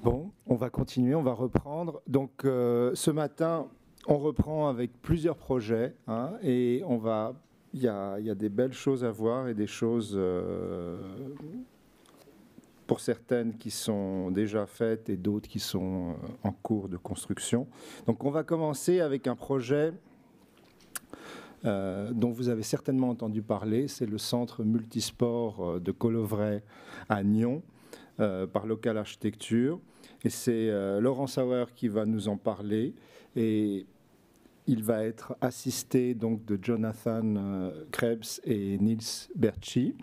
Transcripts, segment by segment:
Bon, on va continuer, on va reprendre. Donc ce matin, on reprend avec plusieurs projets, hein, et il y a des belles choses à voir et des choses, pour certaines qui sont déjà faites et d'autres qui sont en cours de construction. Donc on va commencer avec un projet dont vous avez certainement entendu parler, c'est le centre multisport de Collovray à Nyon, par Local Architecture. Et c'est Laurent Sauer qui va nous en parler. Et il va être assisté donc de Jonathan Krebs et Niels Bertschy.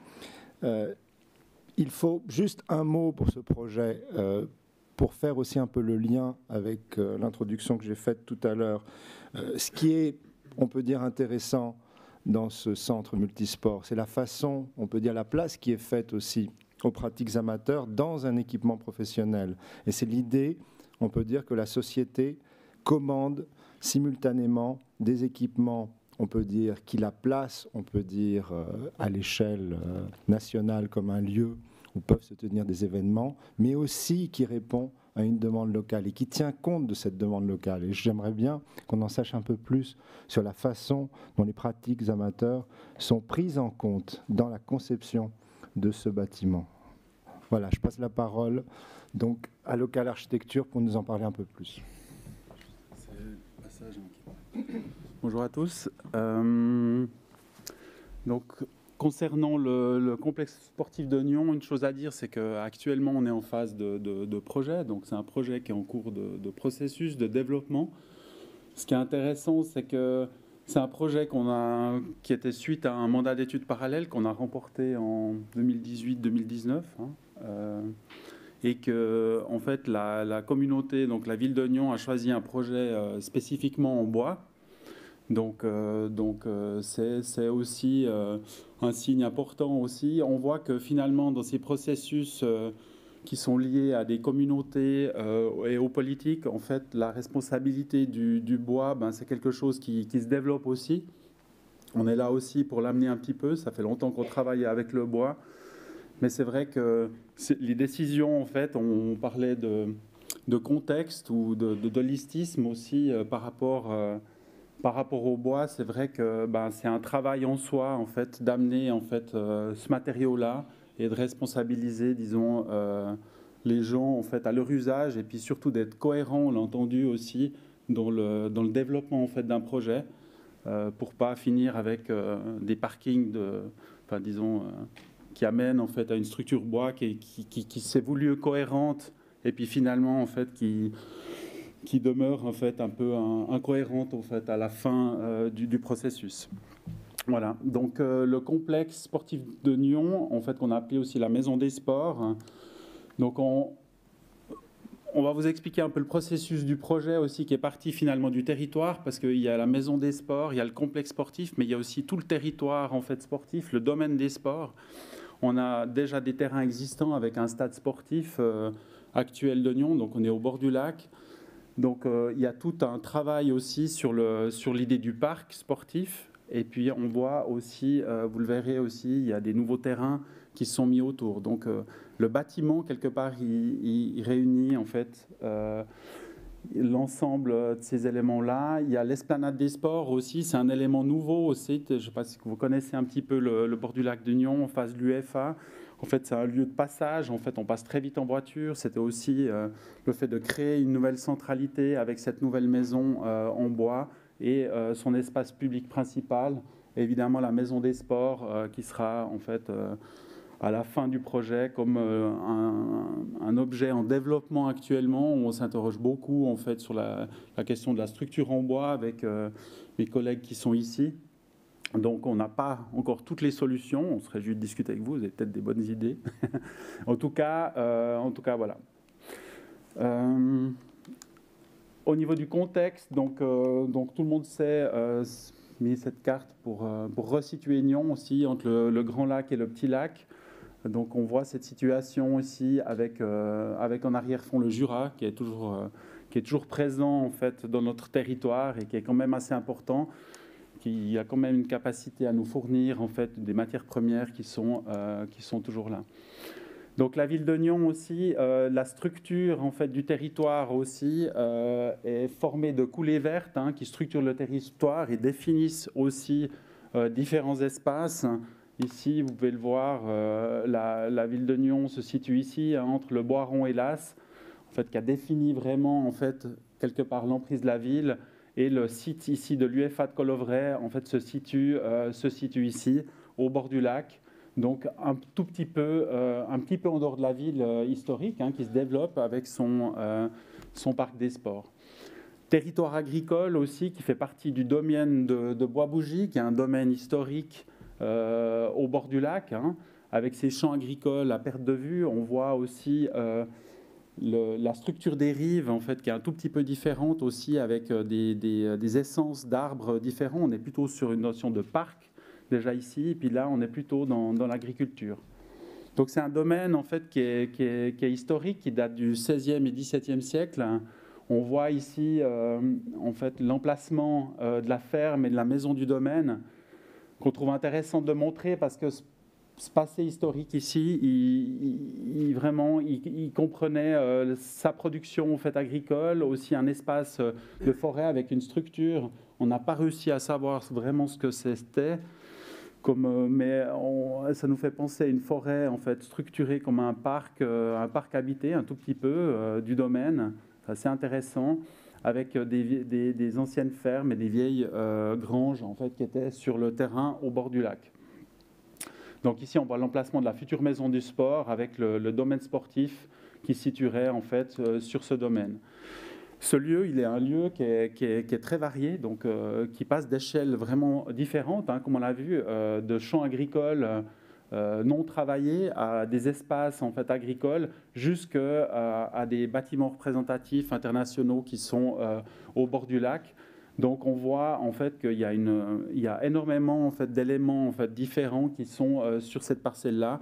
Il faut juste un mot pour ce projet, pour faire aussi un peu le lien avec l'introduction que j'ai faite tout à l'heure. Ce qui est, on peut dire, intéressant dans ce centre multisport, c'est la façon, on peut dire la place qui est faite aussi aux pratiques amateurs dans un équipement professionnel. Et c'est l'idée, on peut dire, que la société commande simultanément des équipements, on peut dire, qui la placent, on peut dire, à l'échelle nationale comme un lieu où peuvent se tenir des événements, mais aussi qui répond à une demande locale et qui tient compte de cette demande locale. Et j'aimerais bien qu'on en sache un peu plus sur la façon dont les pratiques amateurs sont prises en compte dans la conception de ce bâtiment. Voilà, je passe la parole donc à Local Architecture pour nous en parler un peu plus. Bonjour à tous. Donc, concernant le complexe sportif de Nyon, une chose à dire, c'est qu'actuellement on est en phase de projet. Donc c'est un projet qui est en cours de processus de développement. Ce qui est intéressant, c'est que c'est un projet qui était suite à un mandat d'études parallèle qu'on a remporté en 2018-2019. Et que, en fait, la communauté, donc la ville de Nyon, a choisi un projet spécifiquement en bois. Donc c'est aussi un signe important aussi. On voit que finalement, dans ces processus qui sont liés à des communautés et aux politiques, en fait, la responsabilité du bois, c'est quelque chose qui se développe aussi. On est là aussi pour l'amener un petit peu. Ça fait longtemps qu'on travaille avec le bois. Mais c'est vrai que les décisions, en fait, on parlait de contexte ou d'holistisme aussi par rapport au bois. C'est vrai que c'est un travail en soi, en fait, d'amener en fait ce matériau-là et de responsabiliser, disons, les gens en fait à leur usage et puis surtout d'être cohérent, on l'a entendu aussi, dans le développement en fait d'un projet pour pas finir avec des parkings disons qui amènent en fait à une structure bois qui s'est voulue cohérente et puis finalement en fait qui demeure en fait un peu incohérente en fait à la fin du processus. Voilà, donc le complexe sportif de Nyon, en fait qu'on a appelé aussi la Maison des Sports. Donc on va vous expliquer un peu le processus du projet aussi qui est parti finalement du territoire parce qu'il y a la Maison des Sports, il y a le complexe sportif, mais il y a aussi tout le territoire en fait sportif, le domaine des sports. On a déjà des terrains existants avec un stade sportif actuel de Nyon, donc on est au bord du lac. Donc il y a tout un travail aussi sur l'idée du parc sportif. Et puis on voit aussi, vous le verrez aussi, il y a des nouveaux terrains qui se sont mis autour. Donc le bâtiment, quelque part, il réunit en fait l'ensemble de ces éléments-là. Il y a l'esplanade des sports aussi, c'est un élément nouveau aussi. Je ne sais pas si vous connaissez un petit peu le bord du lac de Nyon, en face de l'UFA. En fait, c'est un lieu de passage. En fait, on passe très vite en voiture. C'était aussi le fait de créer une nouvelle centralité avec cette nouvelle maison en bois et son espace public principal. Et évidemment, la maison des sports qui sera en fait à la fin du projet comme un objet en développement actuellement. Où on s'interroge beaucoup en fait sur la question de la structure en bois avec mes collègues qui sont ici. Donc on n'a pas encore toutes les solutions, on serait juste de discuter avec vous, vous avez peut-être des bonnes idées. en tout cas, voilà. Au niveau du contexte, donc tout le monde sait, mis cette carte pour resituer Nyon aussi entre le Grand Lac et le Petit Lac. Donc on voit cette situation ici avec en arrière-fond le Jura qui est toujours présent en fait dans notre territoire et qui est quand même assez important, qui a quand même une capacité à nous fournir en fait des matières premières qui sont toujours là. Donc la ville de Nyon aussi, la structure en fait, du territoire aussi est formée de coulées vertes qui structurent le territoire et définissent aussi différents espaces. Ici, vous pouvez le voir, la ville de Nyon se situe ici, entre le Boiron et l'As, en fait, qui a défini vraiment, en fait, quelque part l'emprise de la ville. Et le site ici de l'UFA de Colovray, en fait, se situe ici, au bord du lac. Donc, un petit peu en dehors de la ville historique, qui se développe avec son parc des sports. Territoire agricole aussi, qui fait partie du domaine de Bois-Bougie, qui est un domaine historique au bord du lac, avec ses champs agricoles à perte de vue. On voit aussi la structure des rives, en fait, qui est un tout petit peu différente aussi, avec des essences d'arbres différents. On est plutôt sur une notion de parc, déjà ici, et puis là, on est plutôt dans l'agriculture. Donc c'est un domaine, en fait, qui est historique, qui date du XVIe et XVIIe siècle. On voit ici, en fait, l'emplacement de la ferme et de la maison du domaine, qu'on trouve intéressant de montrer parce que ce passé historique ici, il comprenait sa production en fait, agricole, aussi un espace de forêt avec une structure. On n'a pas réussi à savoir vraiment ce que c'était, mais ça nous fait penser à une forêt en fait, structurée comme un parc habité, un tout petit peu du domaine. C'est assez intéressant, avec des anciennes fermes et des vieilles granges en fait, qui étaient sur le terrain au bord du lac. Donc ici, on voit l'emplacement de la future maison du sport avec le domaine sportif qui se situerait en fait sur ce domaine. Ce lieu, il est un lieu qui est très varié, donc qui passe d'échelles vraiment différentes, comme on l'a vu, de champs agricoles non travaillés à des espaces en fait agricoles, jusqu'à des bâtiments représentatifs internationaux qui sont au bord du lac. Donc on voit en fait qu'il y a énormément en fait, d'éléments en fait, différents qui sont sur cette parcelle-là,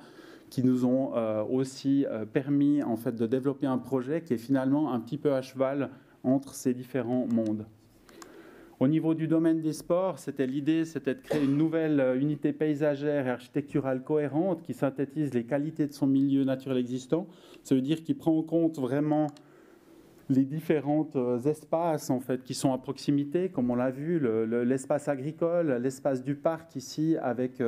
qui nous ont aussi permis en fait, de développer un projet qui est finalement un petit peu à cheval entre ces différents mondes. Au niveau du domaine des sports, l'idée c'était de créer une nouvelle unité paysagère et architecturale cohérente qui synthétise les qualités de son milieu naturel existant. Ça veut dire qu'il prend en compte vraiment les différents espaces en fait, qui sont à proximité, comme on l'a vu, l'espace agricole, l'espace du parc ici, avec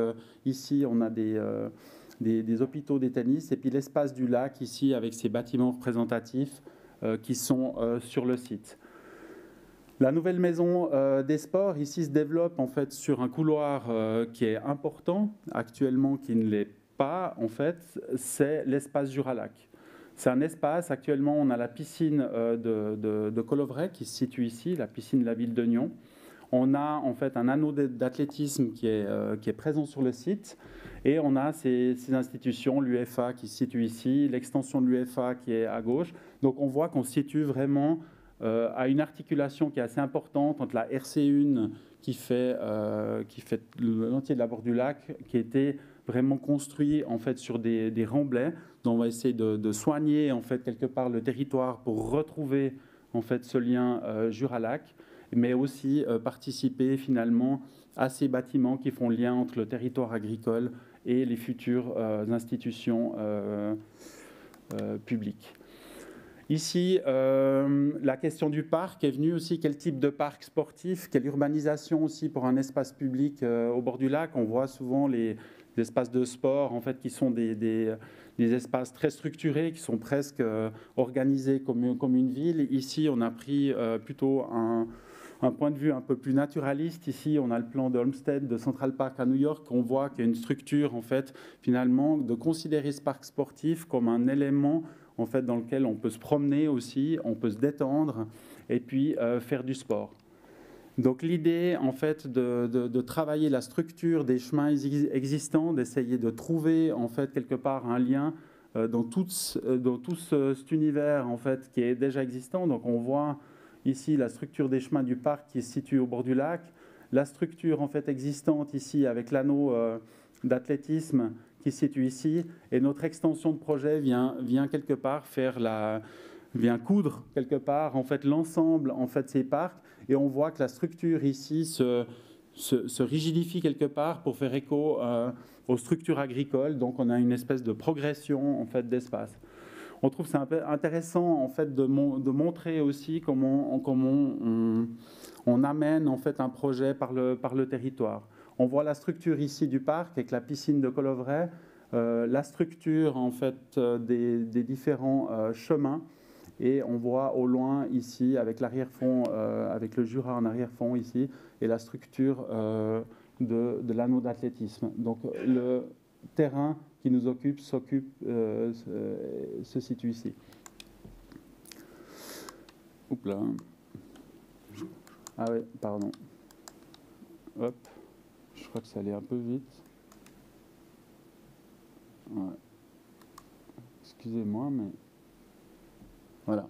ici on a des hôpitaux, des tennis, et puis l'espace du lac ici avec ses bâtiments représentatifs qui sont sur le site. La nouvelle maison des sports ici se développe en fait sur un couloir qui est important actuellement, qui ne l'est pas en fait, c'est l'espace Jura-Lac. C'est un espace, actuellement on a la piscine de Colovray qui se situe ici, la piscine de la ville de Nyon. On a en fait un anneau d'athlétisme qui est présent sur le site, et on a ces institutions, l'UFA qui se situe ici, l'extension de l'UFA qui est à gauche. Donc on voit qu'on se situe vraiment à une articulation qui est assez importante entre la RC1 qui fait l'entier de la bord du lac, qui était vraiment construit en fait sur des remblais. Donc on va essayer de soigner en fait quelque part le territoire pour retrouver en fait ce lien Jura-Lac, mais aussi participer finalement à ces bâtiments qui font lien entre le territoire agricole et les futures institutions publiques. Ici, la question du parc est venue aussi. Quel type de parc sportif, quelle urbanisation aussi pour un espace public au bord du lac. On voit souvent les espaces de sport en fait, qui sont des espaces très structurés, qui sont presque organisés comme une ville. Ici, on a pris plutôt un point de vue un peu plus naturaliste. Ici, on a le plan de Olmsted de Central Park à New York. On voit qu'il y a une structure, en fait, finalement, de considérer ce parc sportif comme un élément en fait, dans lequel on peut se promener aussi, on peut se détendre et puis faire du sport. Donc l'idée, en fait, de travailler la structure des chemins existants, d'essayer de trouver, en fait, quelque part un lien dans tout cet univers, en fait, qui est déjà existant. Donc on voit ici la structure des chemins du parc qui se situe au bord du lac, la structure, en fait, existante ici avec l'anneau d'athlétisme qui se situe ici, et notre extension de projet vient quelque part vient coudre quelque part en fait l'ensemble en fait ces parcs, et on voit que la structure ici se rigidifie quelque part pour faire écho aux structures agricoles. Donc on a une espèce de progression en fait, d'espace. On trouve ça un peu intéressant en fait, de montrer aussi comment on amène en fait, un projet par le territoire. On voit la structure ici du parc avec la piscine de Colovray, la structure en fait, des différents chemins. Et on voit au loin ici, avec l'arrière-fond, avec le Jura en arrière-fond ici, et la structure de l'anneau d'athlétisme. Donc le terrain qui nous occupe se situe ici. Oups là. Ah oui, pardon. Hop. Je crois que ça allait un peu vite. Ouais. Excusez-moi, mais... Voilà.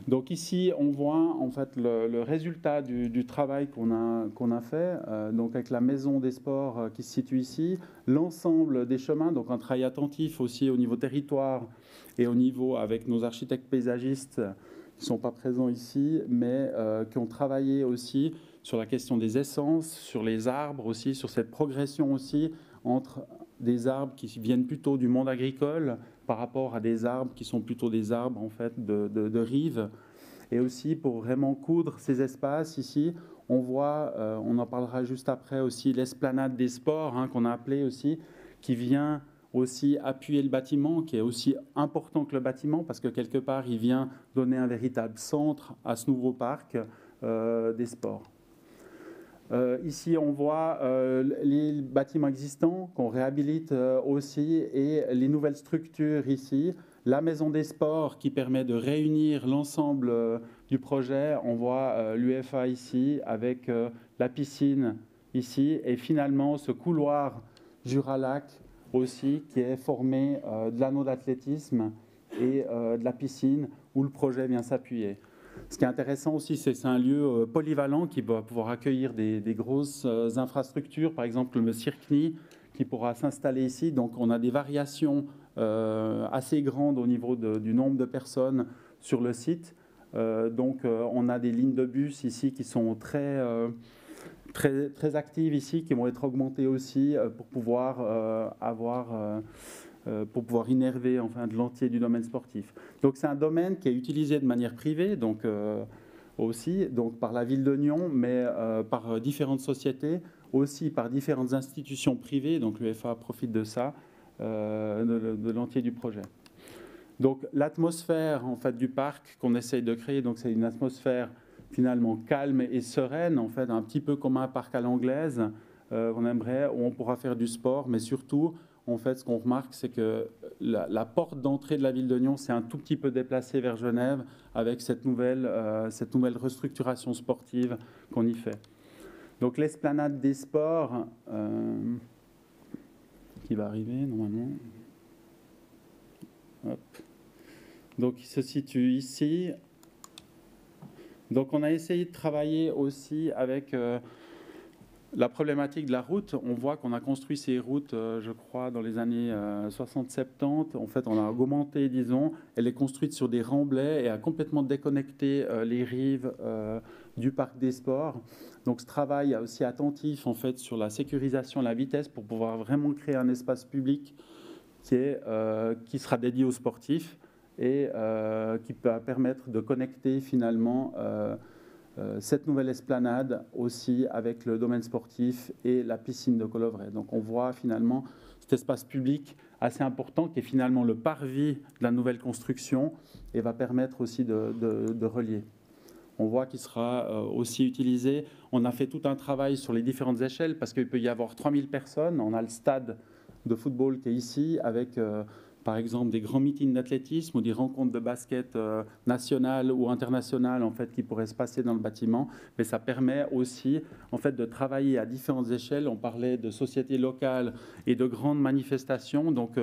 Donc ici, on voit en fait le résultat du travail qu'on a fait, donc avec la maison des sports qui se situe ici, l'ensemble des chemins, donc un travail attentif aussi au niveau territoire et au niveau avec nos architectes paysagistes qui ne sont pas présents ici, mais qui ont travaillé aussi sur la question des essences, sur les arbres aussi, sur cette progression aussi entre des arbres qui viennent plutôt du monde agricole par rapport à des arbres qui sont plutôt des arbres en fait, de rive. Et aussi pour vraiment coudre ces espaces ici, on voit, on en parlera juste après aussi, l'esplanade des sports hein, qu'on a appelé aussi, qui vient aussi appuyer le bâtiment, qui est aussi important que le bâtiment parce que quelque part il vient donner un véritable centre à ce nouveau parc des sports. Ici, on voit les bâtiments existants qu'on réhabilite aussi et les nouvelles structures ici. La maison des sports qui permet de réunir l'ensemble du projet. On voit l'UFA ici avec la piscine ici et finalement ce couloir Jura-Lac aussi qui est formé de l'anneau d'athlétisme et de la piscine où le projet vient s'appuyer. Ce qui est intéressant aussi, c'est que c'est un lieu polyvalent qui va pouvoir accueillir des grosses infrastructures, par exemple le Cirkni, qui pourra s'installer ici. Donc on a des variations assez grandes au niveau du nombre de personnes sur le site. Donc on a des lignes de bus ici qui sont très actives ici, qui vont être augmentées aussi pour pouvoir pour pouvoir innerver enfin, de l'entier du domaine sportif. Donc c'est un domaine qui est utilisé de manière privée, donc aussi donc par la ville de Nyon, mais par différentes sociétés, aussi par différentes institutions privées. Donc l'UFA profite de ça, de l'entier du projet. Donc l'atmosphère en fait du parc qu'on essaye de créer, donc c'est une atmosphère finalement calme et sereine, en fait un petit peu comme un parc à l'anglaise. On aimerait où on pourra faire du sport, mais surtout en fait, ce qu'on remarque, c'est que la porte d'entrée de la ville de Nyon s'est un tout petit peu déplacée vers Genève avec cette nouvelle restructuration sportive qu'on y fait. Donc l'esplanade des sports, qui va arriver normalement. Hop. Donc il se situe ici. Donc on a essayé de travailler aussi avec... la problématique de la route, on voit qu'on a construit ces routes, je crois, dans les années 60-70. En fait, on a augmenté, disons. Elle est construite sur des remblais et a complètement déconnecté les rives du parc des sports. Donc, ce travail aussi attentif, en fait, sur la sécurisation et la vitesse pour pouvoir vraiment créer un espace public qui sera dédié aux sportifs et qui peut permettre de connecter finalement cette nouvelle esplanade aussi avec le domaine sportif et la piscine de Colovray. Donc on voit finalement cet espace public assez important qui est finalement le parvis de la nouvelle construction et va permettre aussi de relier. On voit qu'il sera aussi utilisé. On a fait tout un travail sur les différentes échelles parce qu'il peut y avoir 3000 personnes. On a le stade de football qui est ici avec... par exemple, des grands meetings d'athlétisme ou des rencontres de basket nationales ou internationales en fait, qui pourraient se passer dans le bâtiment. Mais ça permet aussi en fait, de travailler à différentes échelles. On parlait de sociétés locales et de grandes manifestations. Donc,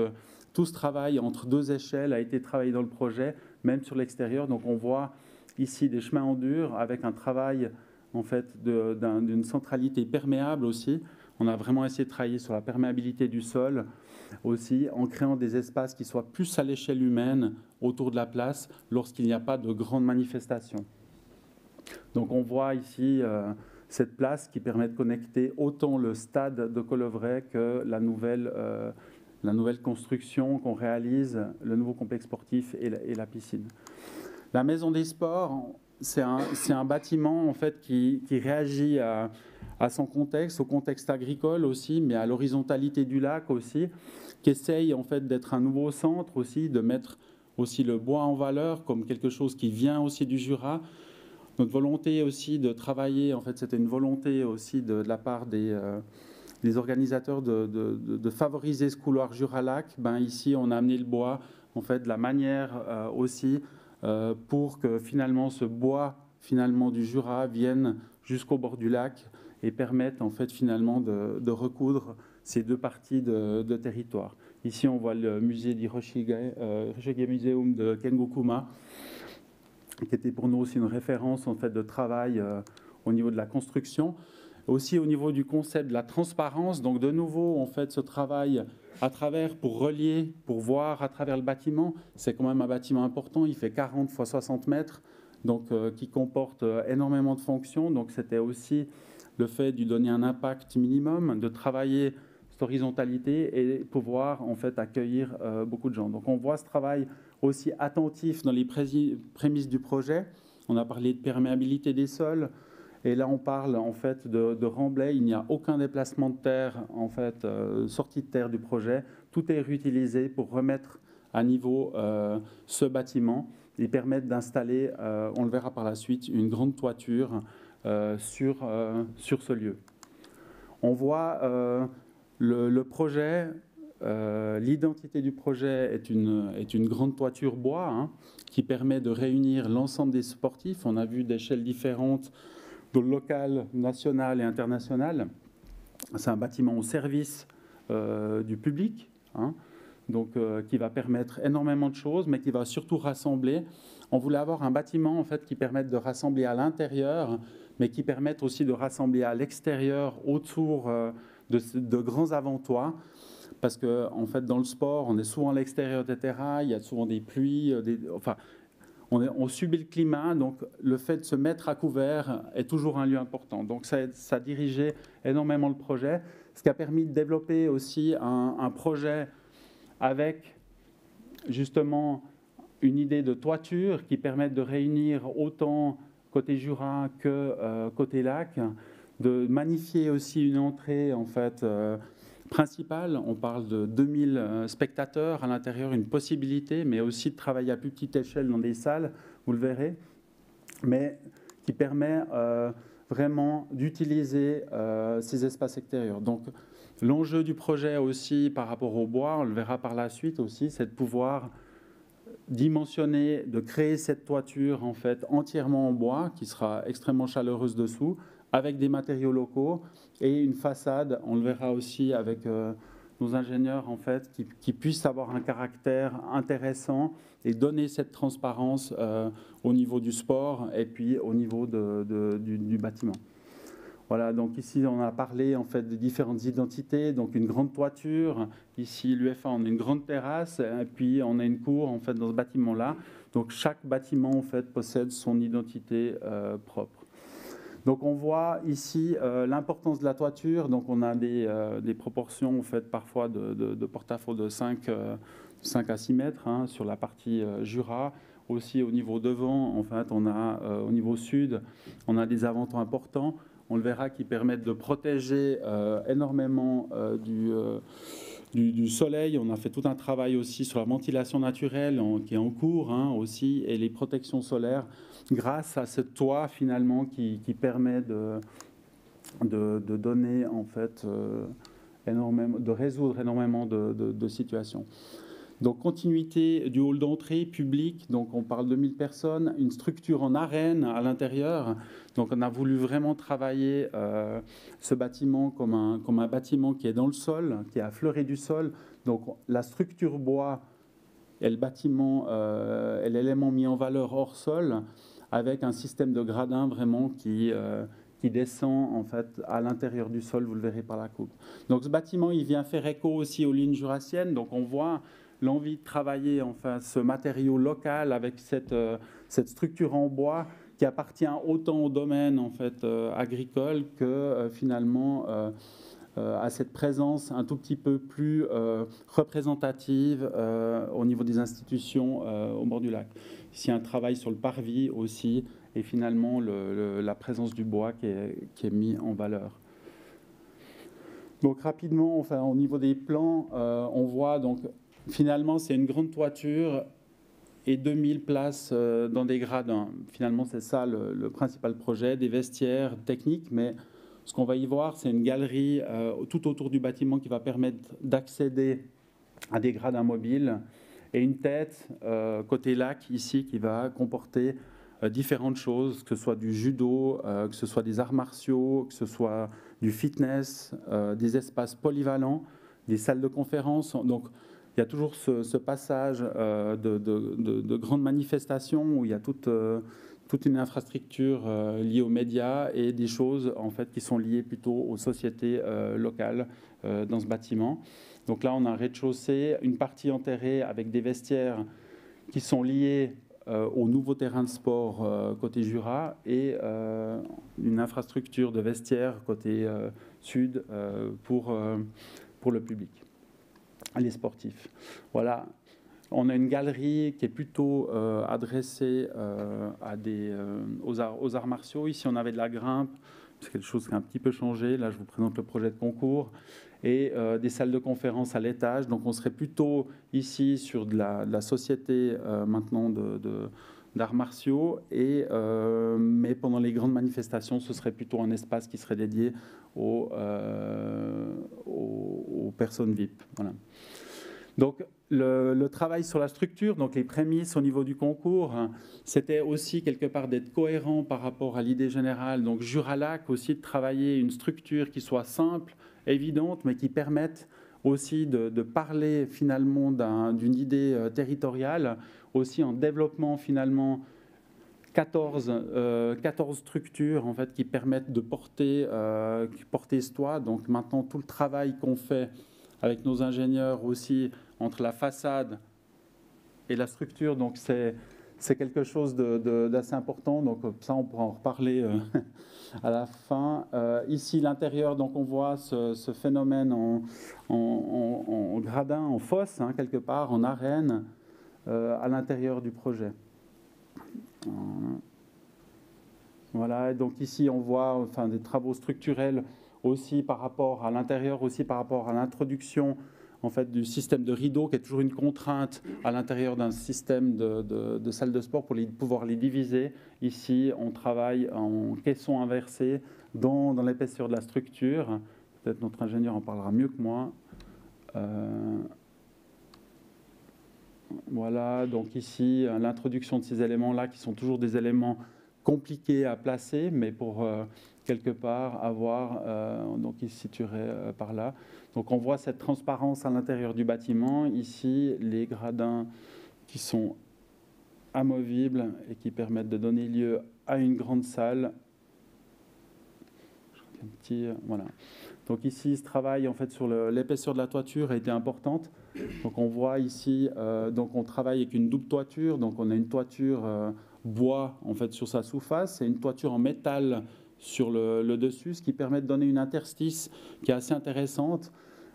tout ce travail entre deux échelles a été travaillé dans le projet, même sur l'extérieur. Donc, on voit ici des chemins en dur avec un travail en fait, d'une centralité perméable aussi. On a vraiment essayé de travailler sur la perméabilité du sol aussi, en créant des espaces qui soient plus à l'échelle humaine autour de la place lorsqu'il n'y a pas de grandes manifestations. Donc on voit ici cette place qui permet de connecter autant le stade de Colovray que la nouvelle construction qu'on réalise, le nouveau complexe sportif et la piscine. La Maison des Sports, c'est un bâtiment en fait, qui réagit à son contexte, au contexte agricole aussi, mais à l'horizontalité du lac aussi, qui essaye en fait, d'être un nouveau centre aussi, de mettre aussi le bois en valeur comme quelque chose qui vient aussi du Jura. Notre volonté aussi de travailler, en fait, c'était une volonté aussi de la part des organisateurs de favoriser ce couloir Jura-Lac. Ben, ici, on a amené le bois, en fait, de la manière aussi pour que finalement ce bois finalement du Jura vienne jusqu'au bord du lac et permette en fait finalement de recoudre ces deux parties de territoire. Ici, on voit le musée d'Hiroshige Museum de Kengokuma, qui était pour nous aussi une référence en fait de travail au niveau de la construction. Aussi au niveau du concept de la transparence, donc de nouveau, en fait, ce travail à travers, pour relier, pour voir à travers le bâtiment, c'est quand même un bâtiment important, il fait 40 x 60 mètres, donc qui comporte énormément de fonctions, donc c'était aussi le fait de lui donner un impact minimum, de travailler cette horizontalité et pouvoir en fait accueillir beaucoup de gens. Donc on voit ce travail aussi attentif dans les prémices du projet, on a parlé de perméabilité des sols. Et là, on parle en fait de remblai. Il n'y a aucun déplacement de terre, en fait, sortie de terre du projet. Tout est réutilisé pour remettre à niveau ce bâtiment et permettre d'installer, on le verra par la suite, une grande toiture sur ce lieu. On voit le projet, l'identité du projet est une grande toiture bois hein, qui permet de réunir l'ensemble des sportifs. On a vu d'échelles différentes, local, national et international. C'est un bâtiment au service du public, hein, donc qui va permettre énormément de choses, mais qui va surtout rassembler. On voulait avoir un bâtiment en fait, qui permette de rassembler à l'intérieur, mais qui permette aussi de rassembler à l'extérieur, autour de grands avant-toits. Parce que en fait, dans le sport, on est souvent à l'extérieur des terrains, il y a souvent des pluies, on subit le climat, donc le fait de se mettre à couvert est toujours un lieu important. Donc ça dirigeait énormément le projet, ce qui a permis de développer aussi un projet avec justement une idée de toiture qui permette de réunir autant côté Jura que côté lac, de magnifier aussi une entrée en fait principale, on parle de 2000 spectateurs à l'intérieur, une possibilité, mais aussi de travailler à plus petite échelle dans des salles, vous le verrez, mais qui permet vraiment d'utiliser ces espaces extérieurs. Donc l'enjeu du projet aussi par rapport au bois, on le verra par la suite aussi, c'est de pouvoir dimensionner, de créer cette toiture en fait entièrement en bois, qui sera extrêmement chaleureuse dessous, avec des matériaux locaux et une façade, on le verra aussi avec nos ingénieurs en fait, qui puissent avoir un caractère intéressant et donner cette transparence au niveau du sport et puis au niveau du bâtiment. Voilà, donc ici on a parlé en fait des différentes identités, donc une grande toiture, ici l'UFA on a une grande terrasse et puis on a une cour en fait dans ce bâtiment-là. Donc chaque bâtiment en fait possède son identité propre. Donc on voit ici l'importance de la toiture. Donc on a des proportions en fait, parfois de porte-à-faux de 5 à 6 mètres hein, sur la partie Jura. Aussi au niveau devant, en fait, on a au niveau sud, on a des avant-temps importants. On le verra qui permettent de protéger énormément du soleil. On a fait tout un travail aussi sur la ventilation naturelle qui est en cours hein, aussi et les protections solaires grâce à ce toit finalement qui permet de donner en fait énormément, de résoudre énormément de situations. Donc continuité du hall d'entrée public, donc on parle de 1000 personnes, une structure en arène à l'intérieur. Donc on a voulu vraiment travailler ce bâtiment comme un bâtiment qui est dans le sol, qui est affleuré du sol. Donc la structure bois et le bâtiment est l'élément mis en valeur hors sol, avec un système de gradins vraiment qui descend en fait à l'intérieur du sol, vous le verrez par la coupe. Donc ce bâtiment, il vient faire écho aussi aux lignes jurassiennes. Donc on voit l'envie de travailler enfin, ce matériau local avec cette structure en bois qui appartient autant au domaine en fait, agricole que finalement à cette présence un tout petit peu plus représentative au niveau des institutions au bord du lac. Ici, un travail sur le parvis aussi, et finalement la présence du bois qui est mis en valeur. Donc rapidement, enfin, au niveau des plans, on voit donc finalement c'est une grande toiture et 2000 places dans des gradins. Finalement, c'est ça le principal projet, des vestiaires techniques, mais ce qu'on va y voir, c'est une galerie tout autour du bâtiment qui va permettre d'accéder à des gradins mobiles et une tête côté lac ici qui va comporter différentes choses, que ce soit du judo, que ce soit des arts martiaux, que ce soit du fitness, des espaces polyvalents, des salles de conférence. Donc, il y a toujours ce passage de grandes manifestations où il y a toute une infrastructure liée aux médias et des choses en fait, qui sont liées plutôt aux sociétés locales dans ce bâtiment. Donc là, on a un rez-de-chaussée, une partie enterrée avec des vestiaires qui sont liés au nouveau terrain de sport côté Jura et une infrastructure de vestiaires côté sud pour le public, les sportifs. Voilà. On a une galerie qui est plutôt adressée aux arts martiaux. Ici, on avait de la grimpe, c'est quelque chose qui a un petit peu changé. Là, je vous présente le projet de concours. Et des salles de conférence à l'étage. Donc, on serait plutôt ici sur de la société maintenant d'arts martiaux. Mais pendant les grandes manifestations, ce serait plutôt un espace qui serait dédié aux personnes VIP. Voilà. Donc, le travail sur la structure, donc les prémices au niveau du concours, c'était aussi quelque part d'être cohérent par rapport à l'idée générale. Donc, Jura-Lac aussi de travailler une structure qui soit simple, évidente, mais qui permette aussi de parler finalement d'une idée territoriale, aussi en développement finalement 14 structures en fait, qui permettent de porter ce toit. Donc maintenant, tout le travail qu'on fait avec nos ingénieurs aussi entre la façade et la structure, donc c'est quelque chose d'assez important. Donc ça, on pourra en reparler à la fin. Ici, l'intérieur, donc on voit ce phénomène en gradin, en fosse, hein, quelque part, en arène, à l'intérieur du projet. Voilà, donc ici, on voit enfin, des travaux structurels aussi par rapport à l'intérieur, aussi par rapport à l'introduction en fait, du système de rideaux, qui est toujours une contrainte à l'intérieur d'un système de salle de sport pour pouvoir les diviser. Ici, on travaille en caisson inversé dans l'épaisseur de la structure. Peut-être notre ingénieur en parlera mieux que moi. Voilà, donc ici, l'introduction de ces éléments-là, qui sont toujours des éléments compliqués à placer, mais pour quelque part avoir, donc il se situerait par là. Donc on voit cette transparence à l'intérieur du bâtiment. Ici, les gradins qui sont amovibles et qui permettent de donner lieu à une grande salle. Voilà. Donc ici, ce travail en fait, sur l'épaisseur de la toiture a été importante. Donc on voit ici, donc on travaille avec une double toiture. Donc on a une toiture bois en fait, sur sa sous-face et une toiture en métal sur le dessus, ce qui permet de donner une interstice qui est assez intéressante.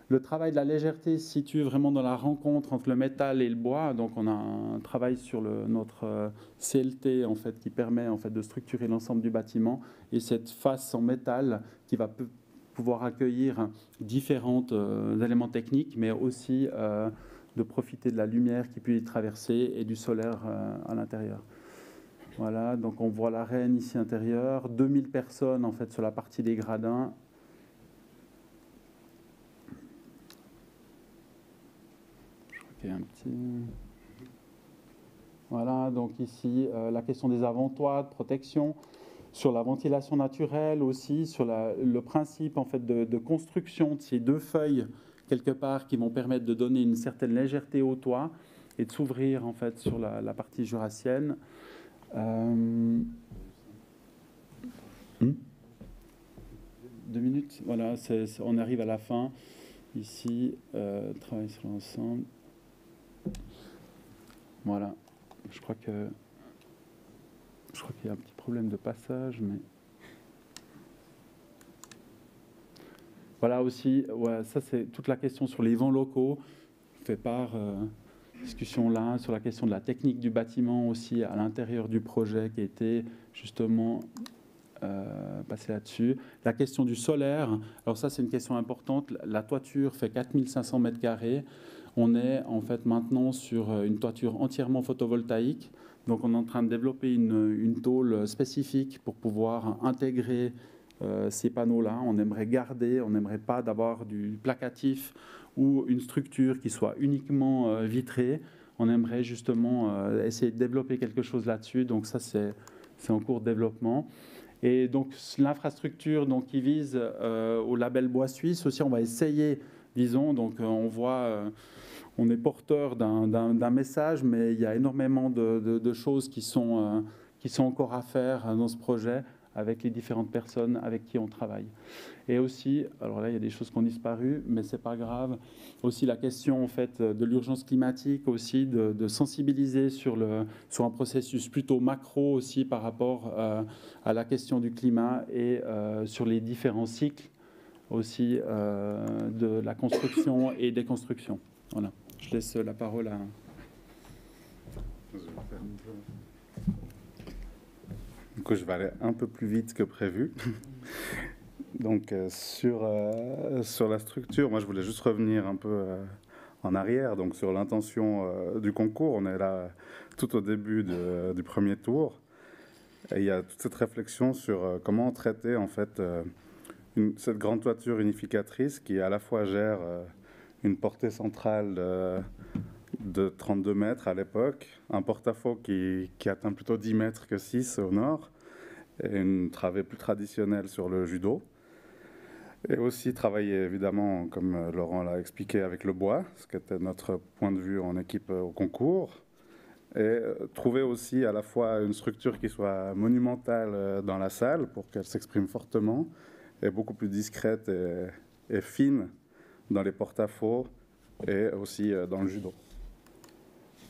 Le travail de la légèreté se situe vraiment dans la rencontre entre le métal et le bois. Donc on a un travail sur notre CLT en fait, qui permet en fait, de structurer l'ensemble du bâtiment et cette face en métal qui va pouvoir accueillir différents éléments techniques, mais aussi de profiter de la lumière qui peut y traverser et du solaire à l'intérieur. Voilà, donc on voit l'arène ici intérieure, 2000 personnes en fait sur la partie des gradins. Je crois qu'il y a un petit... Voilà, donc ici la question des avant-toits, de protection, sur la ventilation naturelle aussi, sur le principe en fait de construction de ces deux feuilles quelque part qui vont permettre de donner une certaine légèreté au toit et de s'ouvrir en fait sur la partie jurassienne. 2 minutes, voilà, on arrive à la fin. Ici, travail sur l'ensemble. Voilà, je crois qu'il y a un petit problème de passage, mais... Voilà aussi, ouais, ça c'est toute la question sur les vents locaux. Je fais part, discussion là, sur la question de la technique du bâtiment aussi à l'intérieur du projet qui a été justement passé là-dessus. La question du solaire, alors ça c'est une question importante. La toiture fait 4500 mètres carrés. On est en fait maintenant sur une toiture entièrement photovoltaïque. Donc on est en train de développer une tôle spécifique pour pouvoir intégrer ces panneaux-là. On aimerait garder, on n'aimerait pas d'avoir du placatif ou une structure qui soit uniquement vitrée. On aimerait justement essayer de développer quelque chose là-dessus. Donc ça, c'est en cours de développement. Et donc l'infrastructure qui vise au label Bois Suisse aussi, on va essayer, disons, donc on voit... on est porteur d'un message, mais il y a énormément de choses qui sont encore à faire dans ce projet avec les différentes personnes avec qui on travaille. Et aussi, alors là, il y a des choses qui ont disparu, mais c'est pas grave. Aussi la question en fait de l'urgence climatique, aussi de sensibiliser sur un processus plutôt macro aussi par rapport à la question du climat et sur les différents cycles aussi de la construction et des constructions. Voilà. Je laisse la parole à... Du coup, je vais aller un peu plus vite que prévu. Donc, sur la structure, moi, je voulais juste revenir un peu en arrière. Donc, sur l'intention du concours, on est là tout au début du premier tour. Et il y a toute cette réflexion sur comment traiter, en fait, cette grande toiture unificatrice qui, à la fois, gère une portée centrale de 32 mètres à l'époque, un porte-à-faux qui atteint plutôt 10 mètres que 6 au nord, et une travée plus traditionnelle sur le judo. Et aussi travailler évidemment, comme Laurent l'a expliqué, avec le bois, ce qui était notre point de vue en équipe au concours, et trouver aussi à la fois une structure qui soit monumentale dans la salle pour qu'elle s'exprime fortement, et beaucoup plus discrète et fine dans les porte-à-faux et aussi dans le judo.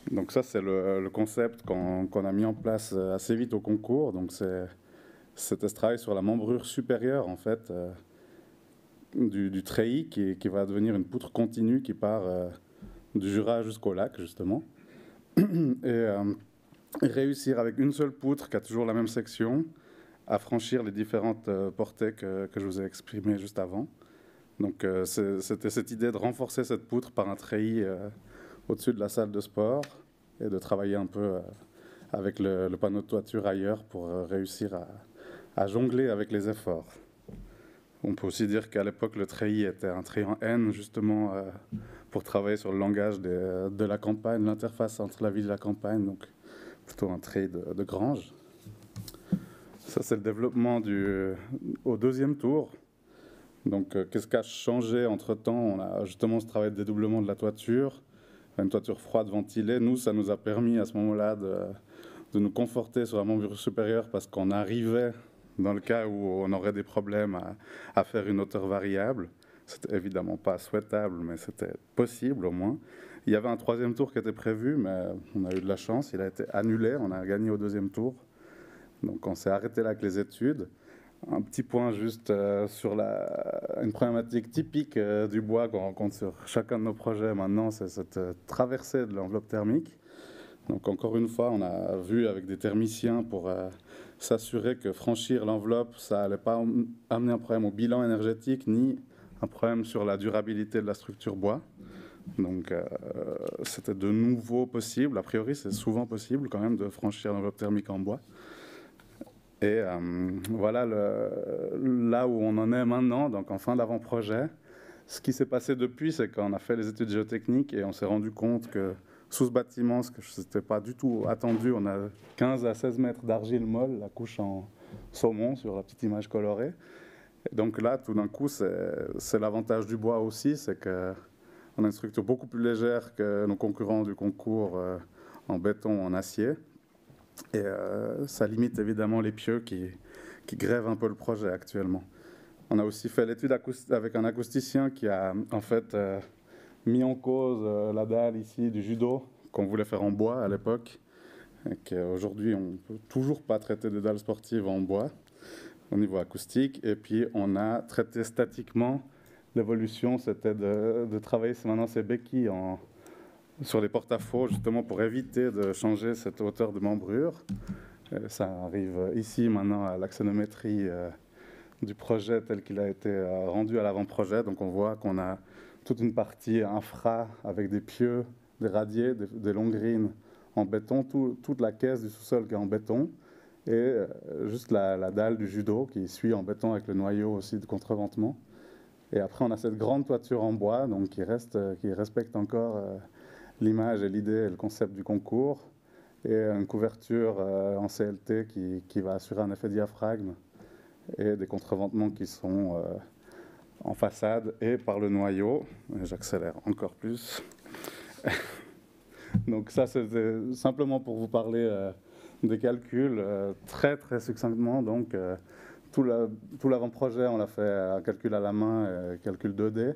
Donc ça, c'est le concept qu'on a mis en place assez vite au concours. Donc c'était ce travail sur la membrure supérieure, en fait, du treillis qui va devenir une poutre continue qui part du Jura jusqu'au lac, justement. Et réussir avec une seule poutre qui a toujours la même section à franchir les différentes portées que je vous ai exprimées juste avant. Donc c'était cette idée de renforcer cette poutre par un treillis au-dessus de la salle de sport et de travailler un peu avec le panneau de toiture ailleurs pour réussir à jongler avec les efforts. On peut aussi dire qu'à l'époque, le treillis était un treillis en N, justement, pour travailler sur le langage de la campagne, l'interface entre la ville et la campagne, donc plutôt un treillis de grange. Ça, c'est le développement au deuxième tour. Donc, qu'est-ce qui a changé entre-temps? On a justement ce travail de dédoublement de la toiture, une toiture froide ventilée. Nous, ça nous a permis à ce moment-là de nous conforter sur la membrure supérieure parce qu'on arrivait, dans le cas où on aurait des problèmes, à faire une hauteur variable. C'était évidemment pas souhaitable, mais c'était possible au moins. Il y avait un troisième tour qui était prévu, mais on a eu de la chance. Il a été annulé, on a gagné au deuxième tour. Donc, on s'est arrêté là avec les études. Un petit point juste sur une problématique typique du bois qu'on rencontre sur chacun de nos projets maintenant, c'est cette traversée de l'enveloppe thermique. Donc encore une fois, on a vu avec des thermiciens pour s'assurer que franchir l'enveloppe, ça n'allait pas amener un problème au bilan énergétique ni un problème sur la durabilité de la structure bois. Donc c'était de nouveau possible. A priori, c'est souvent possible quand même de franchir l'enveloppe thermique en bois. Et voilà là où on en est maintenant, donc en fin d'avant-projet. Ce qui s'est passé depuis, c'est qu'on a fait les études géotechniques et on s'est rendu compte que sous ce bâtiment, ce que je n'étais pas du tout attendu, on a 15 à 16 mètres d'argile molle, la couche en saumon sur la petite image colorée. Et donc là, tout d'un coup, c'est l'avantage du bois aussi, c'est qu'on a une structure beaucoup plus légère que nos concurrents du concours en béton, en acier. Et ça limite évidemment les pieux qui grèvent un peu le projet actuellement. On a aussi fait l'étude avec un acousticien qui a en fait mis en cause la dalle ici du judo qu'on voulait faire en bois à l'époque, et qu'aujourd'hui on ne peut toujours pas traiter de dalles sportives en bois au niveau acoustique. Et puis on a traité statiquement. L'évolution, c'était de travailler maintenant ces béquilles sur les porte-à-faux, justement pour éviter de changer cette hauteur de membrure. Ça arrive ici maintenant à l'axonométrie du projet tel qu'il a été rendu à l'avant-projet. Donc on voit qu'on a toute une partie infra avec des pieux, des radiers, des longues grines en béton, toute la caisse du sous-sol qui est en béton, et juste la dalle du judo qui suit en béton avec le noyau aussi de contreventement. Et après, on a cette grande toiture en bois, donc qui respecte encore l'image et l'idée et le concept du concours, et une couverture en CLT qui va assurer un effet diaphragme, et des contreventements qui sont en façade et par le noyau. J'accélère encore plus. Donc ça, c'est simplement pour vous parler des calculs très très succinctement. Donc tout l'avant-projet, on l'a fait un calcul à la main, calcul 2D.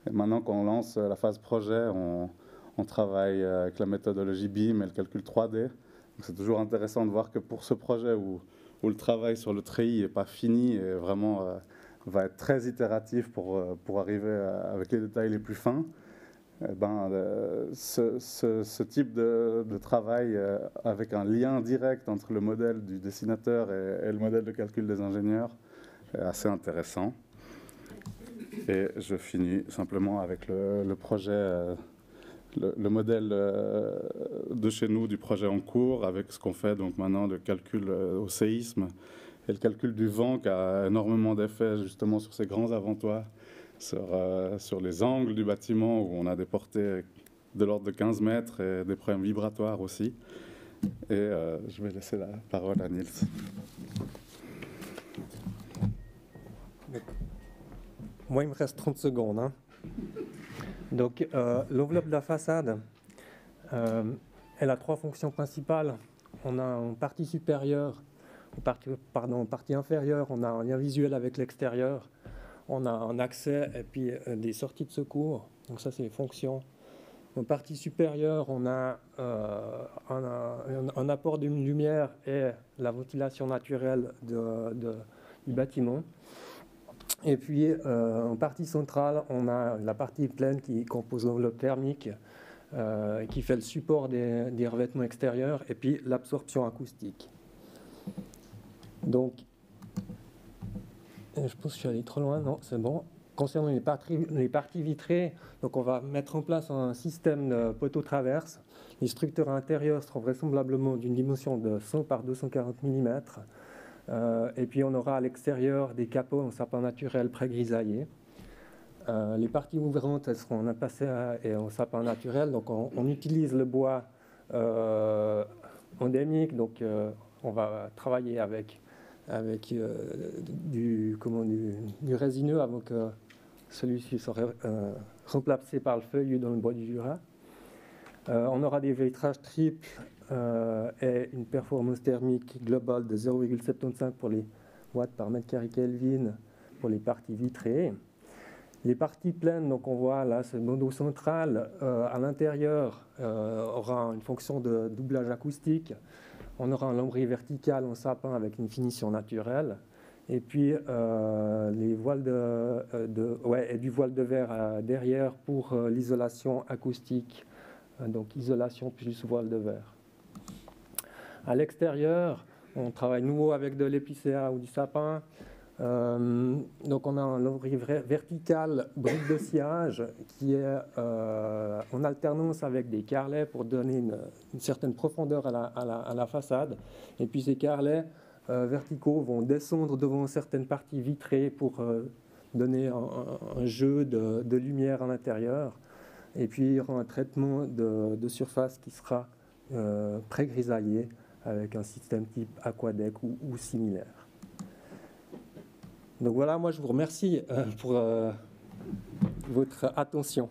Et maintenant qu'on lance la phase projet, on travaille avec la méthodologie BIM et le calcul 3D. C'est toujours intéressant de voir que pour ce projet où le travail sur le treillis n'est pas fini et vraiment va être très itératif pour arriver avec les détails les plus fins, ce type de travail avec un lien direct entre le modèle du dessinateur et le modèle de calcul des ingénieurs est assez intéressant. Et je finis simplement avec le projet, le modèle de chez nous du projet en cours, avec ce qu'on fait donc maintenant, le calcul au séisme et le calcul du vent qui a énormément d'effets justement sur ces grands avantoirs, sur les angles du bâtiment où on a des portées de l'ordre de 15 mètres et des problèmes vibratoires aussi. Et je vais laisser la parole à Niels. Moi, il me reste 30 secondes. Hein. Donc, l'enveloppe de la façade, elle a 3 fonctions principales. On a en partie supérieure, en partie inférieure, on a un lien visuel avec l'extérieur. On a un accès et puis des sorties de secours. Donc ça, c'est les fonctions. En partie supérieure, on a un apport de lumière et la ventilation naturelle du bâtiment. Et puis, en partie centrale, on a la partie pleine qui compose l'enveloppe thermique, qui fait le support des revêtements extérieurs, et puis l'absorption acoustique. Donc, je pense que je suis allé trop loin, non, c'est bon. Concernant les parties vitrées, donc on va mettre en place un système de poteaux traverses. Les structures intérieures seront vraisemblablement d'une dimension de 100 par 240 mm. Et puis on aura à l'extérieur des capots en sapin naturel pré-grisaillé. Les parties ouvrantes, elles seront en impacé et en sapin naturel. Donc on utilise le bois endémique, donc on va travailler avec du résineux avant que celui-ci soit remplacé par le feuillu dans le bois du Jura. On aura des vitrages triples et une performance thermique globale de 0,75 pour les watts par mètre carré Kelvin pour les parties vitrées. Les parties pleines, donc on voit là ce bandeau central à l'intérieur aura une fonction de doublage acoustique. On aura un lambris vertical en sapin avec une finition naturelle. Et puis les voiles et du voile de verre derrière pour l'isolation acoustique. Donc isolation plus voile de verre. À l'extérieur, on travaille nouveau avec de l'épicéa ou du sapin. Donc on a un lambris vertical brique de sciage qui est en alternance avec des carrelets pour donner une certaine profondeur à la façade. Et puis ces carrelets verticaux vont descendre devant certaines parties vitrées pour donner un jeu de lumière à l'intérieur. Et puis il y aura un traitement de surface qui sera pré-grisaillé avec un système type aquadeck ou similaire. Donc voilà, moi je vous remercie pour votre attention.